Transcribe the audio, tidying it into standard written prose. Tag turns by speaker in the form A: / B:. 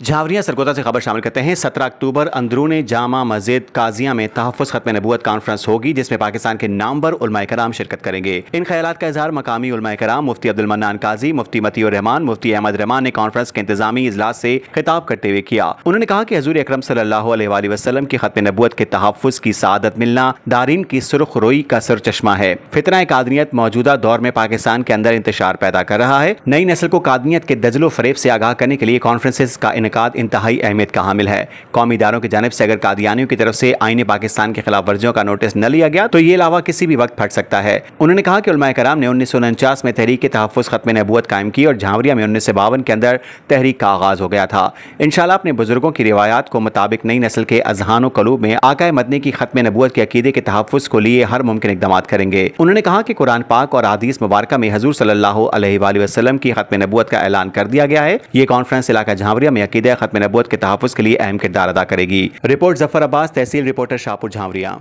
A: झावरिया सरगोदा से खबर शामिल करते हैं। 17 अक्टूबर अंदरूने जामा मस्जिद काजिया में तहफ़्फ़ुज़ ख़त्म नबूवत कॉन्फ्रेंस होगी, जिसमें पाकिस्तान के नामवर उलमाए कराम शिरकत करेंगे। इन ख्यालात का इज़हार मकामी उलमाए कराम मुफ्ती अब्दुल मन्नान काजी, मुफ्ती मतीउर रहमान, मुफ्ती अहमद रहमान ने कॉन्फ्रेंस के इंतजामी इजलास से खिताब करते हुए किया। उन्होंने कहा कि हज़ूर अकरम सल्लल्लाहु अलैहि वसल्लम की ख़त्म नबूवत के तहफ़्फ़ुज़ की सआदत मिलना दारीन की सुर्ख रोई का सरचश्मा है। फितना कादनियत मौजूदा दौर में पाकिस्तान के अंदर इंतशार पैदा कर रहा है। नई नस्ल को कादनियत के दजलो फरेब से आगाह करने के लिए कॉन्फ्रेंसेस का इनकाद इंतहाई अहमियत का हामिल है। कौमी इदारों की जानिब से अगर कादियानियों की तरफ से आईने पाकिस्तान के खिलाफ वर्जियों का नोटिस न लिया गया तो ये लावा किसी भी वक्त फट सकता है। उन्होंने कहा कि उलमाए कराम ने 1949 में तहरीक तहफ़्फ़ुज़ ख़त्म नबूवत कायम की और झावरिया में 1952 के अंदर तहरीक का आगाज हो गया था। इंशाअल्लाह अपने बुजुर्गों की रिवायात को मुताबिक नई नस्ल के अज़हान कलूब में आकाए मदनी की ख़त्म नबूवत के अकीदे के तहफ़्फ़ुज़ को लिए हर मुमकिन इक़दामात करेंगे। उन्होंने कहा कि कुरान पाक और हदीस मुबारक में हज़ूर सल्लल्लाहु अलैहि वसल्लम की ख़त्म नबूवत का ऐलान कर दिया गया है। ये कॉन्फ्रेंस इलाका झावरिया में अकीदे ख़त्म नबूवत के तहफ़्फ़ुज़ के लिए अहम किरदार अदा करेगी। रिपोर्ट जफर अब्बास, तहसील रिपोर्टर शाहपुर झावरिया।